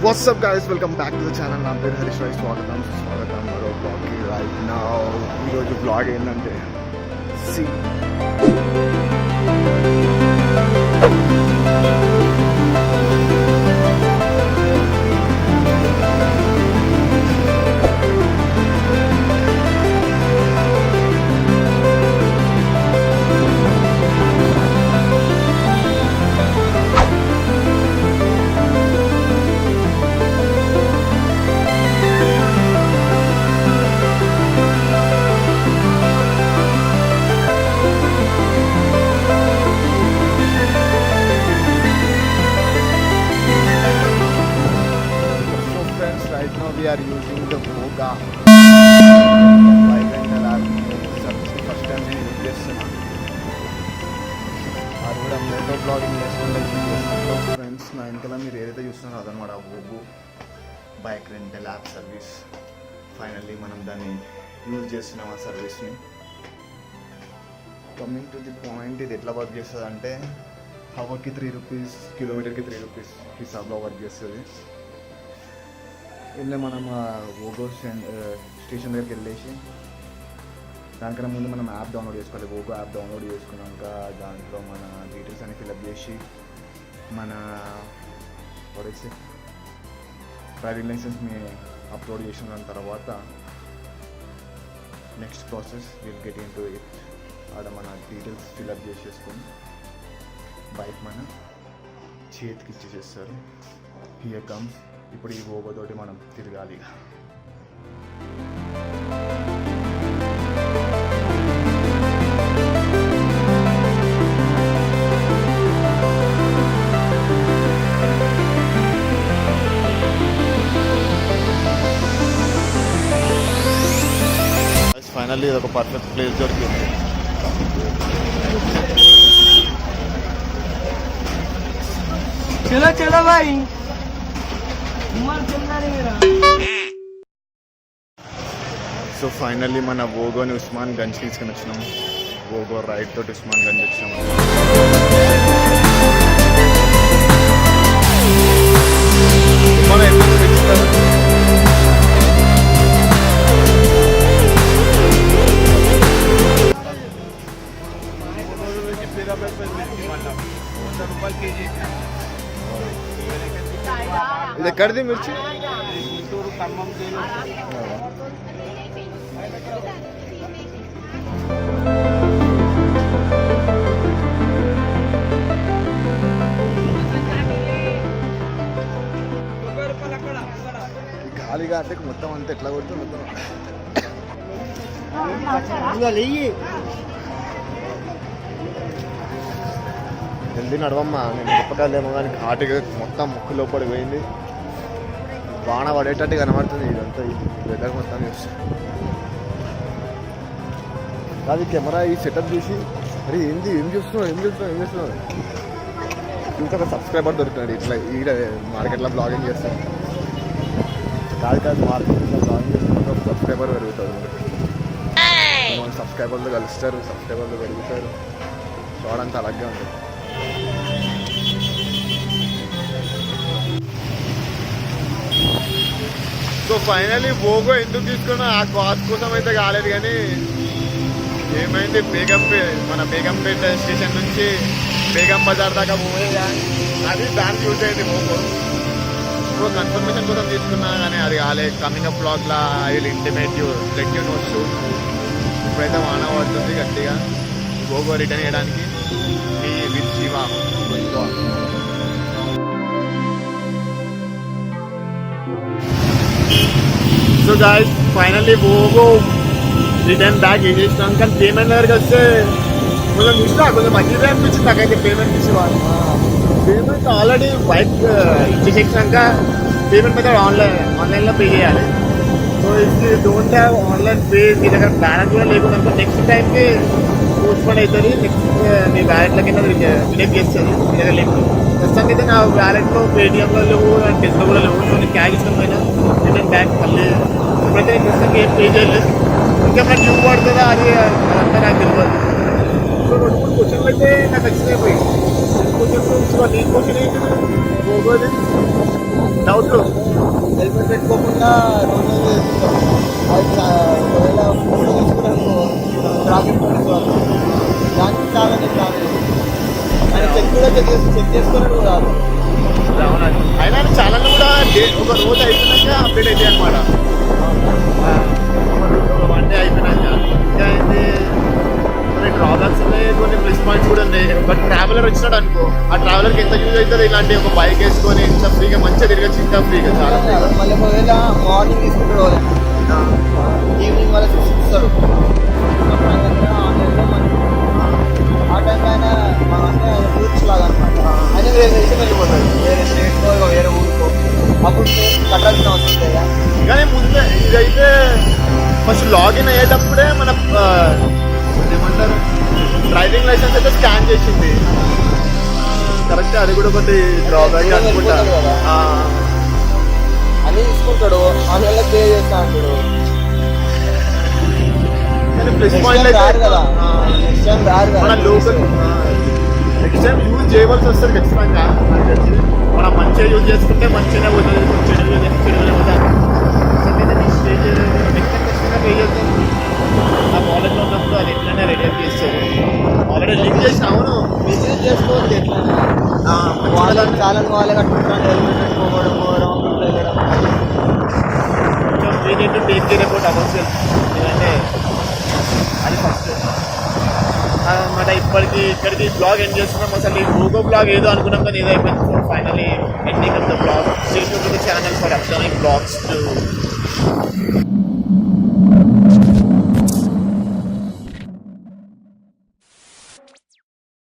What's up guys, welcome back to the channel. నా పేరు HarishRoy. స్వాగతం మరో బ్లాగ్కి. రైట్ నౌ ఈరోజు బ్లాగ్ ఏంటంటే we are using the VOGO bike rental app. First time నేను use చేస్తున్నా. అది కూడా మోటో బ్లాగింగ్ చేస్తున్నాను ఫ్రెండ్స్. నా వెనకాల మీరు ఏదైతే చూస్తున్నారో అదనమాట VOGO bike rental app service. Finally మనం దాన్ని యూజ్ చేస్తున్నాం ఆ సర్వీస్ని. కమింగ్ టు ది పాయింట్, ఇది ఎట్లా వర్క్ చేస్తుంది అంటే అవర్కి 3 రూపీస్, కిలోమీటర్కి 3 రూపీస్ హిసాబ్లో వర్క్ చేస్తుంది. వెళ్ళే మనం VOGO స్టేషన్ దగ్గరికి వెళ్ళేసి దానికన్నా ముందు మనం యాప్ డౌన్లోడ్ చేసుకోవాలి. VOGO యాప్ డౌన్లోడ్ చేసుకున్నాక దాంట్లో మన డీటెయిల్స్ అన్ని ఫిల్అప్ చేసి మన పడేసి డ్రైవింగ్ లైసెన్స్ని అప్లోడ్ చేసిన తర్వాత next process will get in to it. ఆడ మన డీటెయిల్స్ ఫిల్అప్ చేసేసుకొని బైక్ మన చేతికి ఇచ్చేసేస్తారు. Here comes. ఇప్పుడు ఈ VOGO తోటి మనం తిరగాలి. ఫైనల్లీ ఇది ఒక పర్ఫెక్ట్ ప్లేస్ దొరికింది. చలో చలో బాయ్. సో ఫైనల్లీ మన VOGOని ఉస్మాన్ గంజ్ తీసుకుని వచ్చినాం. VOGO రైడ్ తోటి ఉస్మాన్ గంజ్ వచ్చినాం. ఇది ఎక్కడిది మిర్చి? గాలిగా అంటే మొత్తం అంతా ఎట్లా కొడుతుంది మొత్తం. జల్దీ నడవమ్మా, నేను చెప్పగలేమో కానీ ఘాటుగా మొత్తం ముక్కు లోపడి పోయింది. వాన పడేటట్టు కనబడుతుంది. ఇదంతా ఈ వెదర్ మొత్తం చూస్తాను. అది కెమెరా ఈ సెటప్ చూసి అరే ఏం చూస్తున్నావు ఇంకా ఒక సబ్స్క్రైబర్ దొరుకుతున్నాడు. ఇట్లా ఈడ మార్కెట్లో బ్లాగింగ్ చేస్తాను. కాదు మార్కెట్లో బ్లాగింగ్ చేస్తున్న ఒక సబ్స్క్రైబర్ పెరుగుతాడు. మన సబ్స్క్రైబర్లు కలుస్తారు, సబ్స్క్రైబర్లు పెరుగుతారు. చూడడానికి అలాగే ఉంటుంది. సో ఫైనల్లీ VOGO ఎందుకు తీసుకున్నా ఆ కాస్ట్ కోసం అయితే కాలేదు, కానీ ఏమైంది మన బేగంపేట స్టేషన్ నుంచి బేగం బజార్ దాకా పోయేదా అది దానికి యూజ్ అయింది VOGO. సో కన్ఫర్మేషన్ కోసం తీసుకున్నా కానీ అది కాలేదు. కమింగ్ అప్ బ్లాగ్లా I will intimate you, let you know soon. ఇప్పుడైతే వాన పడుతుంది గట్టిగా. VOGO రిటర్న్ చేయడానికి మీ with Shiva. So guys finally VOGO return back చేసినాం. కానీ పేమెంట్ దగ్గరికి వస్తే కొంచెం చూసినా కొంచెం మంచిగా అనిపించింది నాకైతే. పేమెంట్ ఇచ్చేవాళ్ళు పేమెంట్ ఆల్రెడీ బైక్ ఇచ్చేసాక పేమెంట్ మీద ఆన్లైన్లో పే చేయాలి. So if you don't have online pay, మీ దగ్గర బ్యాలెన్స్ కూడా లేకుండా నెక్స్ట్ టైంకి పోస్ట్పోన్ అవుతుంది. నెక్స్ట్ మీ వ్యాలెట్ల కింద రిడక్ట్ చేస్తుంది మీ దగ్గర లేకుండా. ప్రస్తుతానికి అయితే నా వ్యాలెట్లో పేటిఎంలో లేవు, టెస్ట్లో కూడా లేవు. సో నేను క్యాష్ ఇష్టం పోయినా రిటర్న్ బ్యాక్ మళ్ళీ ఇప్పుడైతే నేను ప్రస్తుతానికి ఏం పే చేయలేదు. ఇంకా మన న్యూ పడుతుందా అది అదంతా నాకు తెలియదు. సో 2-3 క్వశ్చన్లు అయితే నాకు వచ్చినాయి. పోయి క్వశ్చన్స్ నీ క్వశ్చన్ ఏంటి VOGOది? రోడ్లు. హెల్మెట్ పెట్టుకోకుండా రోడ్ మీద వెళ్తుంటాం. అది ఒకవేళ ఫోటో తీసుకున్నాను ట్రాఫిక్ పోలీస్ వాళ్ళు దానికి చాలా నేను రాలేదు. ఆయన చెక్ చేసుకున్నాడు కాదు. అవునండి. అయినా చాలా కూడా ఒక రోజు అయిపోయినాక అప్డేట్ అవుతాయి అనమాట. వన్ డే అయిపోయినాక ఇంకా అయితే కొన్ని డ్రాబ్యాక్స్ ఉన్నాయి, కొన్ని ప్లస్ పాయింట్స్ కూడా ఉన్నాయి. బట్ ట్రావెలర్ వచ్చినాడు అనుకో, ఆ ట్రావెలర్కి ఎంత యూజ్ అవుతుంది ఇలాంటి ఒక బైక్ వేసుకొని ఇంత ఫ్రీగా మంచిగా తిరగచ్చు, ఇంకా ఫ్రీగా చాలా ఫ్రీగా. మళ్ళీ ఒకవేళ మార్నింగ్ తీసుకుంటాడు ఈవినింగ్ వాళ్ళకి ఇస్తాడు ఆన్లైన్లో మనకి ఆ టైంలో ఆయన అంటే ఆయన రూట్స్ లాగా అనమాట. ఆయన వేరే దేశం వెళ్ళిపోతాడు, వేరే స్టేట్కో వేరే ఊరికో. అప్పుడు కట్టాల్సిన అవసరం లేదా? కానీ ముందే ఇదైతే ఫస్ట్ లాగిన్ అయ్యేటప్పుడే మన ఏమంటారు డ్రైవింగ్ లైసెన్స్ అయితే స్కాన్ చేసింది. కరెక్ట్, అది కూడా ఒకటి డ్రాబ్యాక్ అనుకుంటా. అన్నీ తీసుకుంటాడు, ఆన్లైన్లో పే చేస్తా అంటాడు. ప్లస్ పాయింట్ రారు కదా, నెక్స్ట్ టైం రారు కదా. మన లోకల్ నెక్స్ట్ టైం యూజ్ చేయవలసి వస్తుంది ఖచ్చితంగా. నాకు తెలిసి మనం మంచిగా యూజ్ చేసుకుంటే మంచిగానే పోతుంది, చెడు యూజ్ చేస్తే చెడుగానే పోతుంది. ఖచ్చితంగా పే చేస్తాను. ఆ వాలెట్లో ఉన్నప్పుడు అది ఎట్లనే రెడీ చేస్తుంది. ఆల్రెడీ లింక్ చేసిన. అవును, బిజినెస్ చేసుకోవచ్చు ఎట్లా వాళ్ళకి చాలా వాళ్ళే కట్టుకుంటాను. హెల్మెట్ పెట్టుకోవడం, రాంగ్ రూట్లో వెళ్ళడం. కొంచెం we need to take care about our self. ఎందుకంటే అది ఫస్ట్ అన్నమాట. ఇప్పటికి ఇక్కడికి బ్లాగ్ ఎండ్ చేస్తున్నాం. అసలు ఈ VOGO బ్లాగ్ ఏదో అనుకున్నాం కానీ ఏదో అయిపోయింది. So finally ending of the blog. Stay tuned to the channel for upcoming blogs to